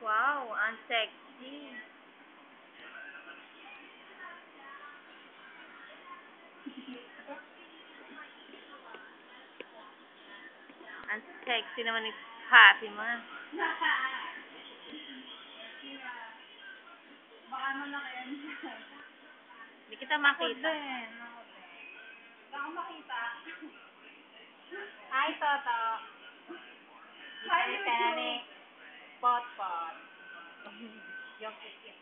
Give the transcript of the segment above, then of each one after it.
Wow, ang sexy. Ang sexy naman ni Fatima. Baka malaki yan. Hindi kita makita. Baka makita. Hi, Toto. Hi, Kita ka na ni Pot-Pot. Yung kikit.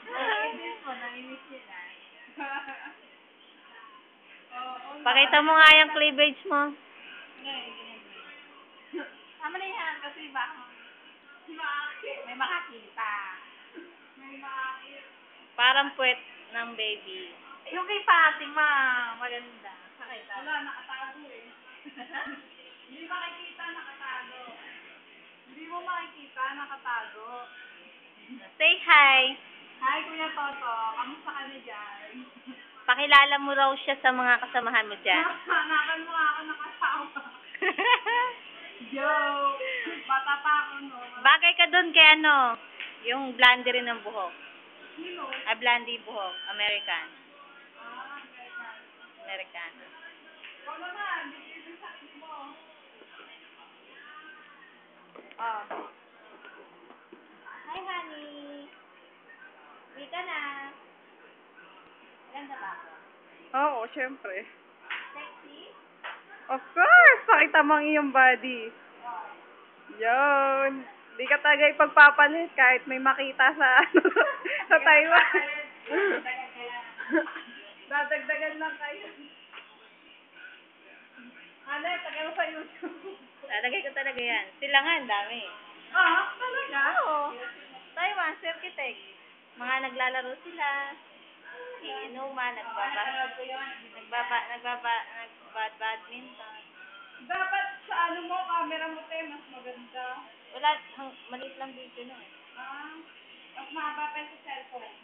Nainis mo, nainis yun ah. Pakita mo nga yung cleavage mo. Tama na yan kasi baka may makakita. May makakita. Parang puwet ng baby. Yung kay Fatima, maganda. Nakita. Wala, nakatago eh. Hindi makikita, nakatago. Hindi mo makikita, nakatago. Say hi. Hi, Kuya Toto. Kamusta ka na dyan? Pakilala mo raw siya sa mga kasamahan mo dyan. Hanakan mo ako nakasama. Joke. Bata pa ako, no? Bagay ka dun kay ano, yung blondie rin ng buhok. Sino? Blondie buhok. American. American. American. Ikaw naman, bigay yung sakit mo. Oh. Hi, honey. Uwi ka na. Ganda ba ako? Oo, syempre. Sexy? Of course! Pakita mo ang iyong body. Yun. Di ka talaga ipagpapalit kahit may makita sa sa Taiwan. Dadagdagan lang kayo. Ano, tagal sa YouTube. Lalagay ko talaga yan. Sila nga, ang dami. Ah, talaga? Oo. Taiwan, architect. Mga naglalaro sila. Iinuman, nagbabadminton. Dapat sa ano mo, camera mo te, mas maganda. Wala, maliit lang video na eh. Ah, mas mahaba pa sa cellphone.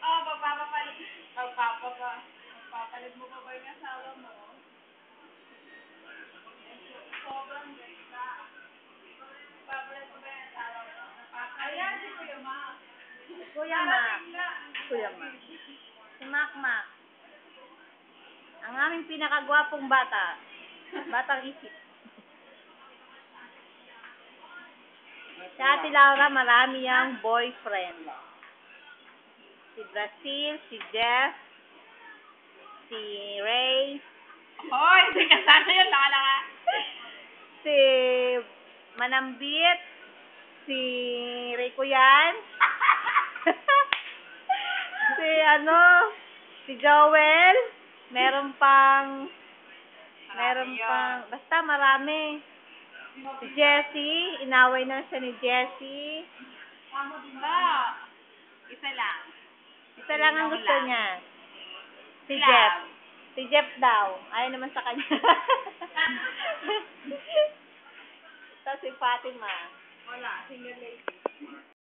Oh, magpapalit mo pa ba yung asawa mo? Sobrang ganda. Magpapalit mo ba yung asawa mo? Ayan, si Kuya Ma. Kuya Mac. Kuya Ma. Si Mac Mac. Ang aming pinakagwapong bata. Batang isip. Si Ate Laura, marami yang boyfriend. Si Brazil, si Jeff, si Ray, Hoy, hindi ka sana yun, lala. si Manambit, si Rico yan, si Joel, meron pang, basta marami. Si Jessie, inaway na siya ni Jessie. Tama din ba? Isa lang. Isa lang ang gusto niya. Si Love. Jeff. Si Jeff daw. Ayaw naman sa kanya. Tapos si Fatima. Wala, single lady.